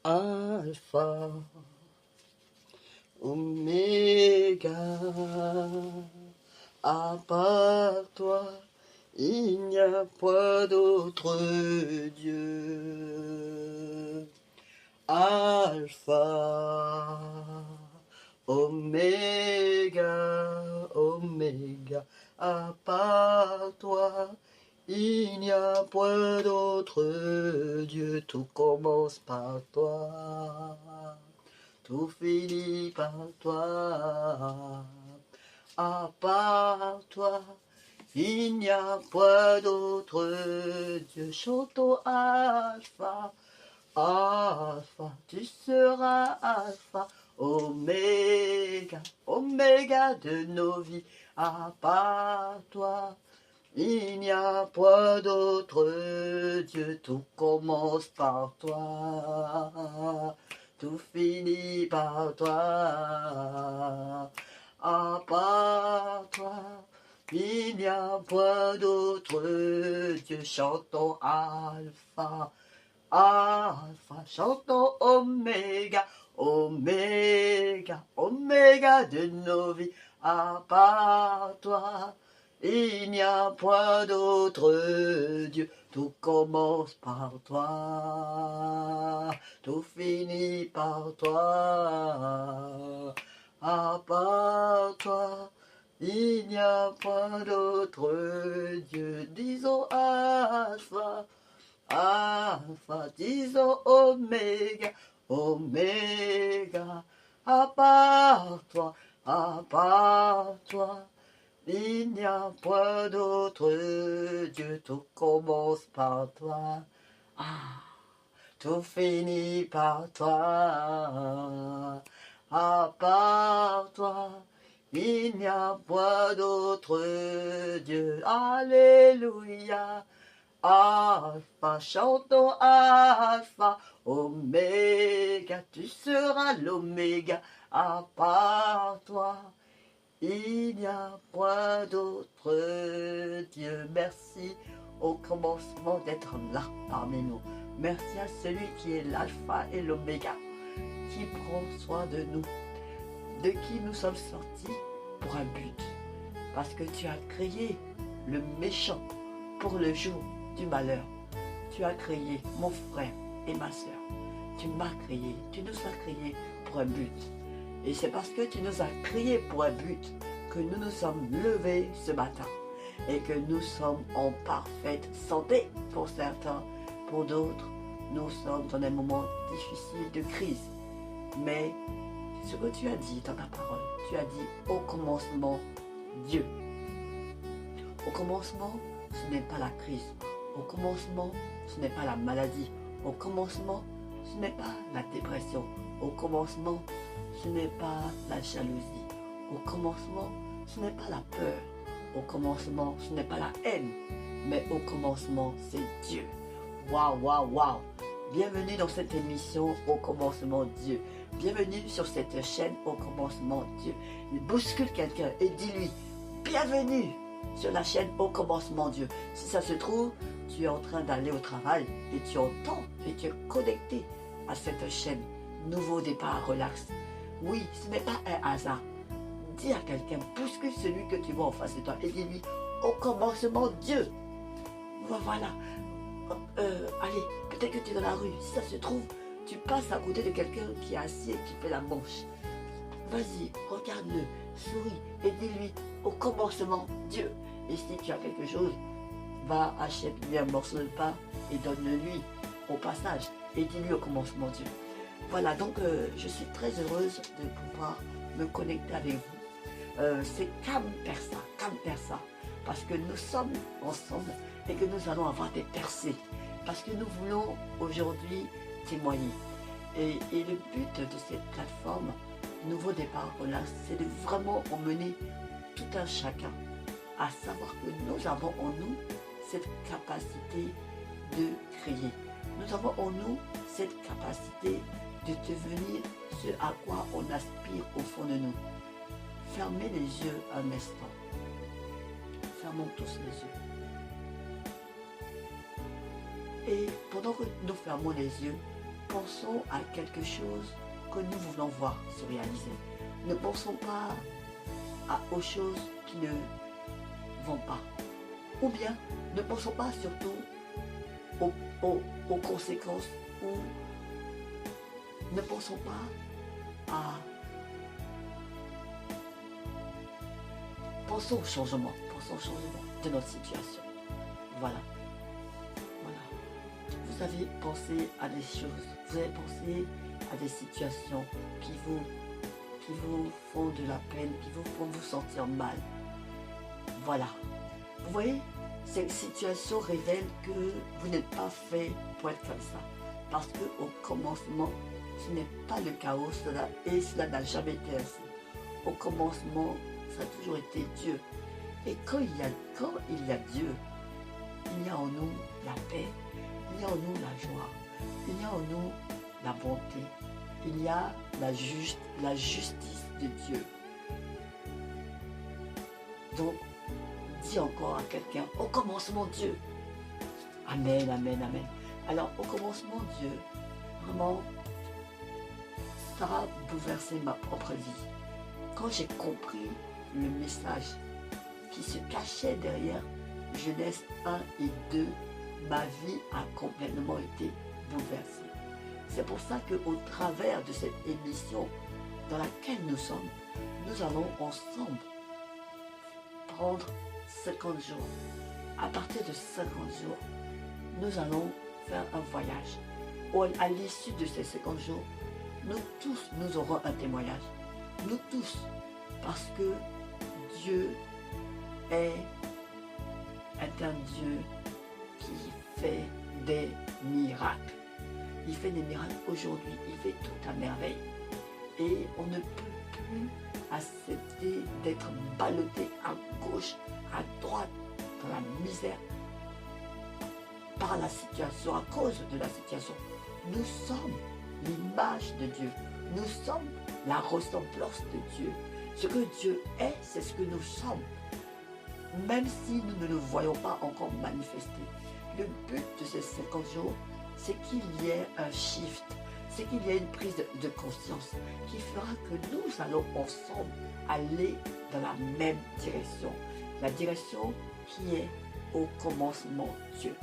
Alpha, Oméga, à part toi, il n'y a point d'autre Dieu. Alpha, Oméga, Oméga, à part toi, il n'y a point d'autre Dieu. Tout commence par toi, tout finit par toi. À part toi, il n'y a point d'autre Dieu. Chantons Alpha, Alpha, tu seras Alpha, Oméga, Oméga de nos vies. À part toi, il n'y a point d'autre Dieu. Tout commence par toi, tout finit par toi. À part toi, il n'y a point d'autre Dieu. Chantons Alpha, Alpha, chantons Oméga, Oméga, Oméga de nos vies. À part toi, il n'y a point d'autre Dieu. Tout commence par toi, tout finit par toi. À part toi, il n'y a point d'autre Dieu. Disons Alpha, Alpha, disons Oméga, Oméga. À part toi, il n'y a point d'autre Dieu. Tout commence par toi, tout finit par toi. À part toi, il n'y a point d'autre Dieu. Alléluia. Alpha, chantons Alpha, Oméga, tu seras l'Oméga. À part toi, il n'y a point d'autre Dieu. Merci au commencement d'être là parmi nous. Merci à celui qui est l'Alpha et l'Oméga, qui prend soin de nous, de qui nous sommes sortis pour un but. Parce que tu as créé le méchant pour le jour du malheur. Tu as créé mon frère et ma soeur. Tu m'as créé, tu nous as créés pour un but. Et c'est parce que tu nous as créés pour un but que nous nous sommes levés ce matin et que nous sommes en parfaite santé pour certains. Pour d'autres, nous sommes dans des moments difficiles de crise. Mais ce que tu as dit dans ta parole, tu as dit au commencement Dieu. Au commencement, ce n'est pas la crise. Au commencement, ce n'est pas la maladie. Au commencement, ce n'est pas la dépression. Au commencement, ce n'est pas la jalousie. Au commencement, ce n'est pas la peur. Au commencement, ce n'est pas la haine. Mais au commencement, c'est Dieu. Waouh, waouh, waouh. Bienvenue dans cette émission Au commencement Dieu. Bienvenue sur cette chaîne Au commencement Dieu. Bouscule quelqu'un et dis-lui bienvenue sur la chaîne Au commencement Dieu. Si ça se trouve, tu es en train d'aller au travail et tu entends et tu es connecté à cette chaîne Nouveau départ, relax. Oui, ce n'est pas un hasard. Dis à quelqu'un, bouscule celui que tu vois en face de toi et dis-lui au commencement Dieu. Voilà. Allez, peut-être que tu es dans la rue. Si ça se trouve, tu passes à côté de quelqu'un qui est assis et qui fait la manche. Vas-y, regarde-le, souris et dis-lui au commencement Dieu. Et si tu as quelque chose, va achète-lui un morceau de pain et donne-le-lui au passage. Et dis-lui au commencement Dieu. Voilà, donc je suis très heureuse de pouvoir me connecter avec vous. C'est Cam Persa, parce que nous sommes ensemble et que nous allons avoir des percées. Parce que nous voulons aujourd'hui témoigner. Et le but de cette plateforme, Nouveau départ relax, c'est de vraiment emmener tout un chacun à savoir que nous avons en nous cette capacité de créer. Nous avons en nous cette capacité de devenir ce à quoi on aspire au fond de nous. Fermez les yeux un instant. Fermons tous les yeux. Et pendant que nous fermons les yeux, pensons à quelque chose que nous voulons voir se réaliser. Ne pensons pas aux choses qui ne vont pas. Ou bien, ne pensons pas surtout aux conséquences, ou ne pensons pas à... Pensons au changement de notre situation. Voilà. Vous avez pensé à des choses, vous avez pensé à des situations qui vous font de la peine, qui vous font vous sentir mal. Voilà. Vous voyez, cette situation révèle que vous n'êtes pas fait pour être comme ça. Parce qu'au commencement, ce n'est pas le chaos, et cela n'a jamais été ainsi. Au commencement, ça a toujours été Dieu. Et quand il y a Dieu, il y a en nous la paix, il y a en nous la joie, il y a en nous la bonté, il y a la justice de Dieu. Donc, dis encore à quelqu'un, au commencement Dieu. Amen, amen, amen. Alors, au commencement Dieu, vraiment, ça a bouleversé ma propre vie. Quand j'ai compris le message qui se cachait derrière Genèse 1 et 2, ma vie a complètement été bouleversée. C'est pour ça qu'au travers de cette émission dans laquelle nous sommes, nous allons ensemble prendre 50 jours. À partir de 50 jours, nous allons faire un voyage. À l'issue de ces 50 jours, nous tous, nous aurons un témoignage. Nous tous, parce que Dieu est un Dieu qui fait des miracles. Il fait des miracles aujourd'hui, il fait tout à merveille. Et on ne peut plus accepter d'être ballotté à gauche, à droite, dans la misère, par la situation, à cause de la situation. Nous sommes l'image de Dieu. Nous sommes la ressemblance de Dieu. Ce que Dieu est, c'est ce que nous sommes. Même si nous ne le voyons pas encore manifester. Le but de ces 50 jours, c'est qu'il y ait un shift, c'est qu'il y ait une prise de conscience qui fera que nous allons ensemble aller dans la même direction. La direction qui est au commencement Dieu.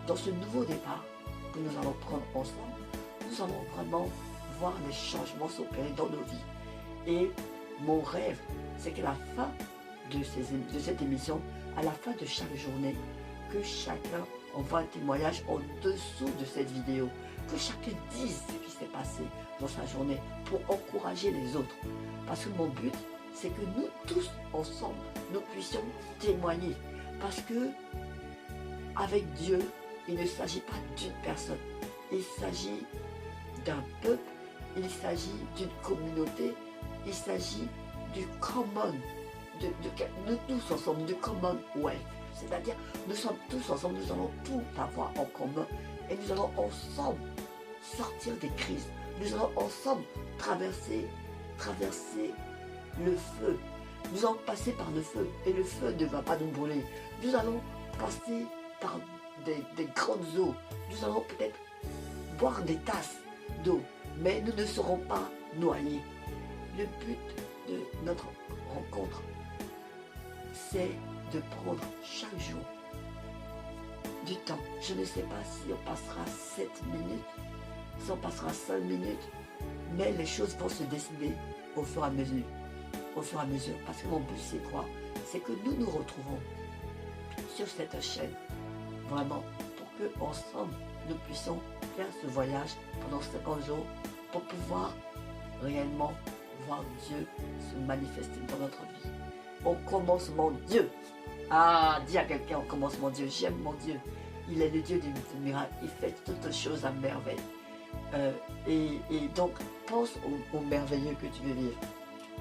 Dans ce nouveau départ que nous allons prendre ensemble, nous allons vraiment voir les changements s'opérer dans nos vies. Et mon rêve, c'est qu'à la fin de cette émission, à la fin de chaque journée, que chacun envoie un témoignage en dessous de cette vidéo, que chacun dise ce qui s'est passé dans sa journée pour encourager les autres. Parce que mon but, c'est que nous tous ensemble, nous puissions témoigner. Parce que avec Dieu, il ne s'agit pas d'une personne, il s'agit d'un peuple, il s'agit d'une communauté, il s'agit du common, nous tous ensemble, du commonwealth. C'est-à-dire, nous sommes tous ensemble, nous allons tout avoir en commun et nous allons ensemble sortir des crises. Nous allons ensemble traverser le feu. Nous allons passer par le feu et le feu ne va pas nous brûler. Nous allons passer par des grandes eaux. Nous allons peut-être boire des tasses d'eau, mais nous ne serons pas noyés. Le but de notre rencontre, c'est de prendre chaque jour du temps. Je ne sais pas si on passera 7 minutes, si on passera 5 minutes, mais les choses vont se décider au fur et à mesure. Au fur et à mesure. Parce que mon but, c'est quoi? C'est que nous nous retrouvons sur cette chaîne, vraiment, pour que ensemble nous puissions faire ce voyage pendant 50 jours pour pouvoir réellement voir Dieu se manifester dans notre vie. Au commencement, Dieu. Ah, dis à quelqu'un, au commencement, Dieu. J'aime mon Dieu. Il est le Dieu des miracles. Il fait toutes choses à merveille. Et donc, pense au merveilleux que tu veux vivre.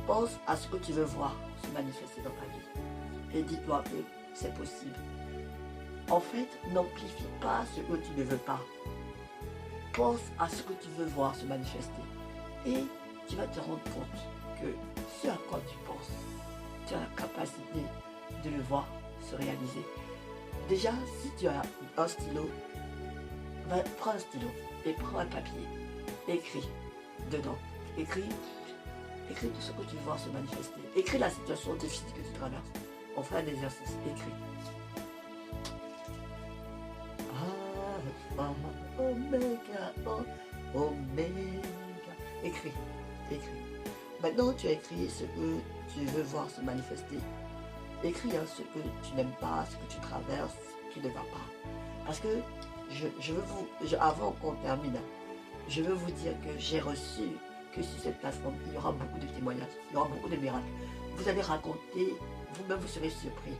Pense à ce que tu veux voir se manifester dans ta vie. Et dis-toi que c'est possible. En fait, n'amplifie pas ce que tu ne veux pas. Pense à ce que tu veux voir se manifester. Et tu vas te rendre compte que ce à quoi tu penses, tu as la capacité de le voir se réaliser. Déjà, si tu as un stylo, prends un stylo et prends un papier Écris dedans. Écris tout ce que tu vois se manifester. Écris la situation difficile que tu traverses. On fera un exercice. Écris. Alpha, Oméga, Oméga. Écris. Maintenant, tu as écrit ce que tu veux voir se manifester. Écris ce que tu n'aimes pas, ce que tu traverses, qui ne va pas. Parce que avant qu'on termine, je veux vous dire que j'ai reçu que sur cette plateforme, il y aura beaucoup de témoignages, il y aura beaucoup de miracles. Vous allez raconter, vous-même vous serez surpris.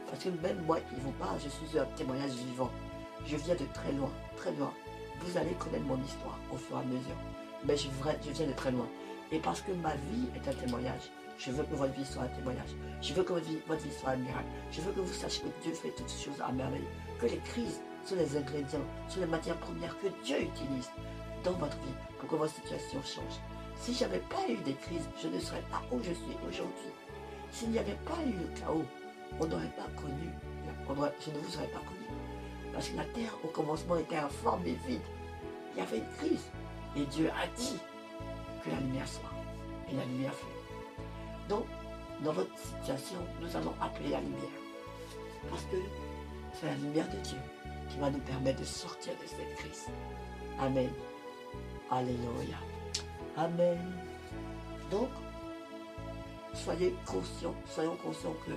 Parce que même moi qui vous parle, je suis un témoignage vivant. Je viens de très loin, très loin. Vous allez connaître mon histoire au fur et à mesure. Mais je viens de très loin. Et parce que ma vie est un témoignage, je veux que votre vie soit un témoignage. Je veux que votre vie soit un miracle. Je veux que vous sachiez que Dieu fait toutes choses à merveille. Que les crises sont les ingrédients, sont les matières premières que Dieu utilise dans votre vie pour que votre situation change. Si je n'avais pas eu des crises, je ne serais pas où je suis aujourd'hui. S'il n'y avait pas eu le chaos, on n'aurait pas connu, je ne vous aurais pas connu. Parce que la terre au commencement était informe et vide. Il y avait une crise. Et Dieu a dit que la lumière soit. Et la lumière fut. Donc, dans votre situation, nous allons appeler la lumière. Parce que c'est la lumière de Dieu qui va nous permettre de sortir de cette crise. Amen. Alléluia. Amen. Donc, soyons conscients que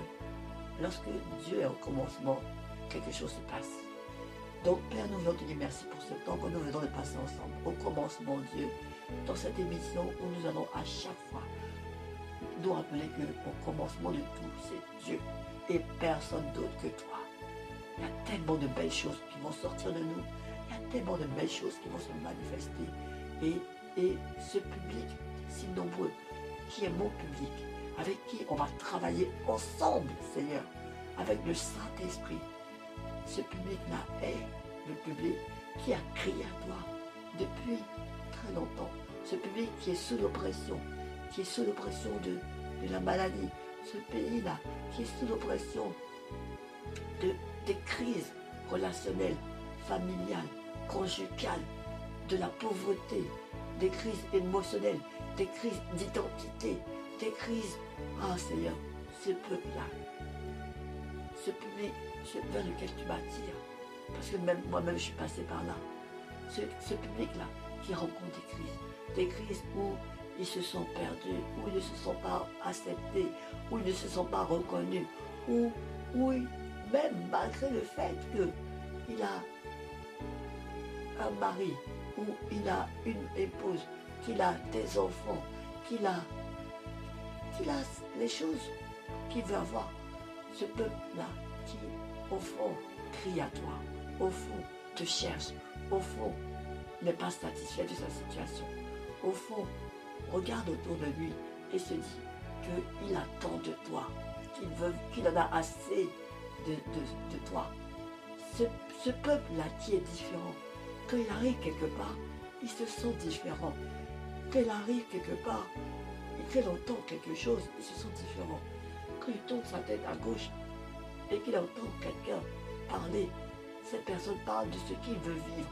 lorsque Dieu est au commencement, quelque chose se passe. Donc, Père, nous voulons te dire merci pour ce temps que nous venons de passer ensemble. Au commencement, Dieu, dans cette émission où nous allons à chaque fois nous rappeler qu'au commencement de tout, c'est Dieu et personne d'autre que toi. Il y a tellement de belles choses qui vont sortir de nous. Il y a tellement de belles choses qui vont se manifester. Et ce public si nombreux, qui est mon public, avec qui on va travailler ensemble, Seigneur, avec le Saint-Esprit. Ce public-là est le public qui a crié à toi depuis très longtemps. Ce public qui est sous l'oppression, de la maladie. Ce pays-là qui est sous l'oppression des crises relationnelles, familiales, conjugales, de la pauvreté, des crises émotionnelles, des crises d'identité, des crises. Ah Seigneur, ce peuple-là, ce public vers lequel tu m'attires, parce que même moi-même je suis passé par là, ce public-là qui rencontre des crises où ils se sont perdus, où ils ne se sont pas acceptés, où ils ne se sont pas reconnus, où même malgré le fait qu'il a un mari, où il a une épouse, qu'il a des enfants, qu'il a les choses qu'il veut avoir, ce peuple-là qui, au fond, crie à toi, au fond, te cherche, au fond, n'est pas satisfait de sa situation, au fond, regarde autour de lui et se dit qu'il attend de toi, qu'il en a assez de toi. Ce peuple-là qui est différent, quand il arrive quelque part, il se sent différent. Quand il arrive quelque part, qu'il entend quelque chose, il se sent différent. Quand il tourne sa tête à gauche et qu'il entend quelqu'un parler, cette personne parle de ce qu'il veut vivre.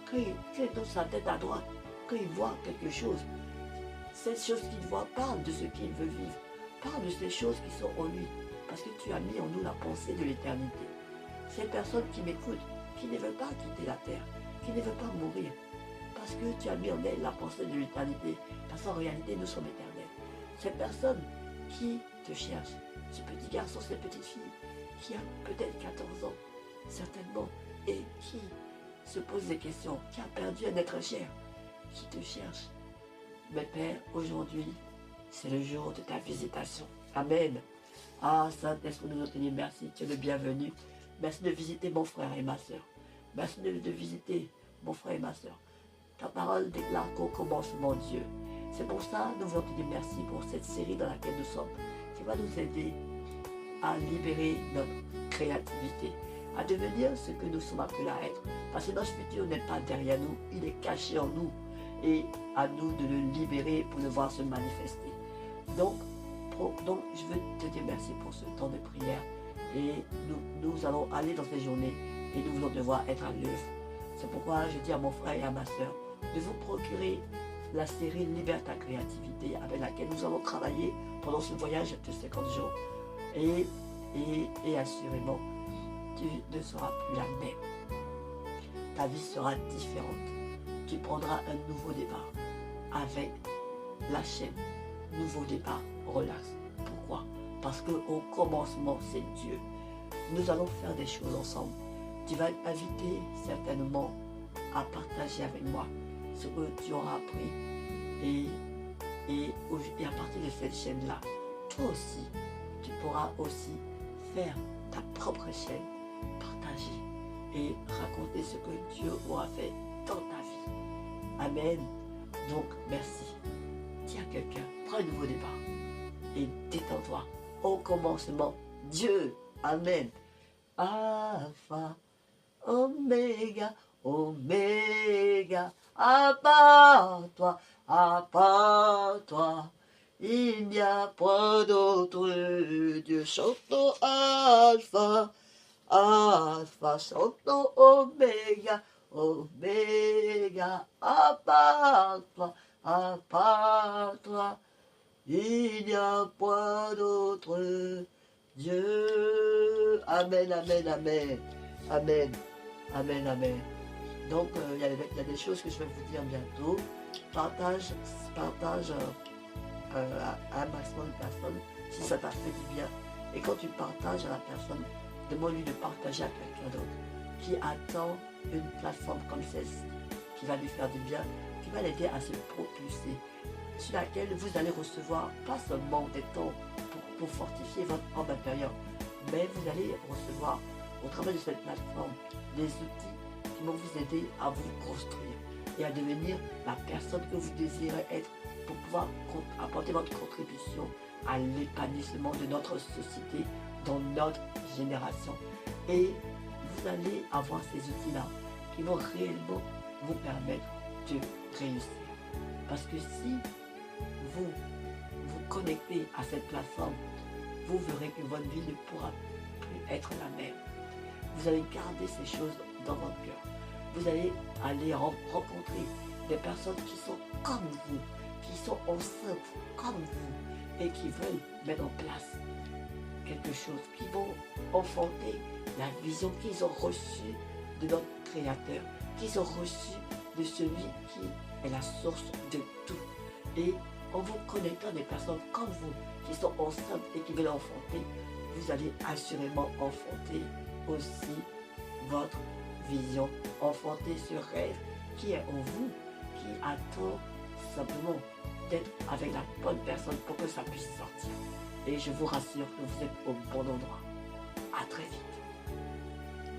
Quand il tourne sa tête à droite, quand il voit quelque chose, cette chose qu'il voit parle de ce qu'il veut vivre, parle de ces choses qui sont en lui, parce que tu as mis en nous la pensée de l'éternité. Ces personnes qui m'écoutent, qui ne veulent pas quitter la terre, qui ne veulent pas mourir, parce que tu as mis en elles la pensée de l'éternité, parce qu'en réalité nous sommes éternels. Ces personnes qui te cherchent, ce petit garçon, cette petite fille, qui a peut-être 14 ans, certainement, et qui se pose des questions, qui a perdu un être cher, qui te cherche. Mais Père, aujourd'hui, c'est le jour de ta visitation. Amen. Ah, Saint-Esprit, nous te disons merci, tu es le bienvenu. Merci de visiter mon frère et ma soeur. Merci de visiter mon frère et ma soeur. Ta parole déclare qu'au commencement, Dieu. C'est pour ça que nous voulons te dire merci pour cette série dans laquelle nous sommes, qui va nous aider à libérer notre créativité, à devenir ce que nous sommes appelés à être. Parce que notre futur n'est pas derrière nous, il est caché en nous. Et à nous de le libérer pour le voir se manifester. Donc je veux te dire merci pour ce temps de prière. Et nous allons aller dans ces journées et nous voulons devoir être à l'œuvre. C'est pourquoi je dis à mon frère et à ma soeur, de vous procurer la série Libère ta créativité avec laquelle nous avons travaillé pendant ce voyage de 50 jours. Et assurément, tu ne seras plus la même. Ta vie sera différente. Tu prendras un nouveau départ avec la chaîne Nouveau départ, relax. Pourquoi? Parce qu'au commencement, c'est Dieu. Nous allons faire des choses ensemble. Tu vas être invité certainement à partager avec moi ce que tu auras appris. Et à partir de cette chaîne-là, toi aussi, tu pourras aussi faire ta propre chaîne, partager et raconter ce que Dieu aura fait dans ta vie. Amen. Donc, merci. Dis à quelqu'un, prends un nouveau départ et détends-toi. Au commencement, Dieu. Amen. Alpha, Oméga, Oméga, à part toi, il n'y a point d'autre Dieu. Chantons Alpha, Alpha, chantons Oméga, Oméga, à part toi, il n'y a point d'autre Dieu. Amen, amen, amen. Amen, amen, amen. Donc, il y a des choses que je vais vous dire bientôt. Partage à un maximum de personnes si ça t'a fait du bien. Et quand tu partages à la personne, demande-lui de partager à quelqu'un d'autre qui attend une plateforme comme celle-ci, qui va lui faire du bien, qui va l'aider à se propulser, sur laquelle vous allez recevoir pas seulement des temps pour fortifier votre homme intérieur, mais vous allez recevoir au travers de cette plateforme des outils qui vont vous aider à vous construire et à devenir la personne que vous désirez être pour pouvoir apporter votre contribution à l'épanouissement de notre société dans notre génération. Et vous allez avoir ces outils-là qui vont réellement vous permettre de réussir. Parce que si vous vous connectez à cette plateforme, vous verrez que votre vie ne pourra plus être la même. Vous allez garder ces choses dans votre cœur. Vous allez aller rencontrer des personnes qui sont comme vous, qui sont enceintes comme vous et qui veulent mettre en place quelque chose, qui vont enfanter la vision qu'ils ont reçue de notre Créateur, qu'ils ont reçue de celui qui est la source de tout. Et en vous connectant à des personnes comme vous, qui sont enceintes et qui veulent enfanter, vous allez assurément enfanter aussi votre vision, enfanter ce rêve qui est en vous, qui attend simplement d'être avec la bonne personne pour que ça puisse sortir. Et je vous rassure que vous êtes au bon endroit. À très vite.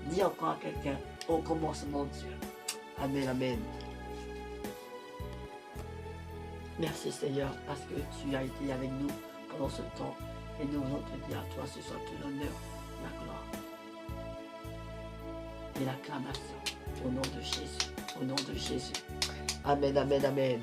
Dis encore à quelqu'un, au commencement Dieu. Amen, amen. Merci Seigneur parce que tu as été avec nous pendant ce temps. Et nous voulons te dire à toi ce soit tout l'honneur, la gloire et l'acclamation au nom de Jésus. Au nom de Jésus. Amen, amen, amen.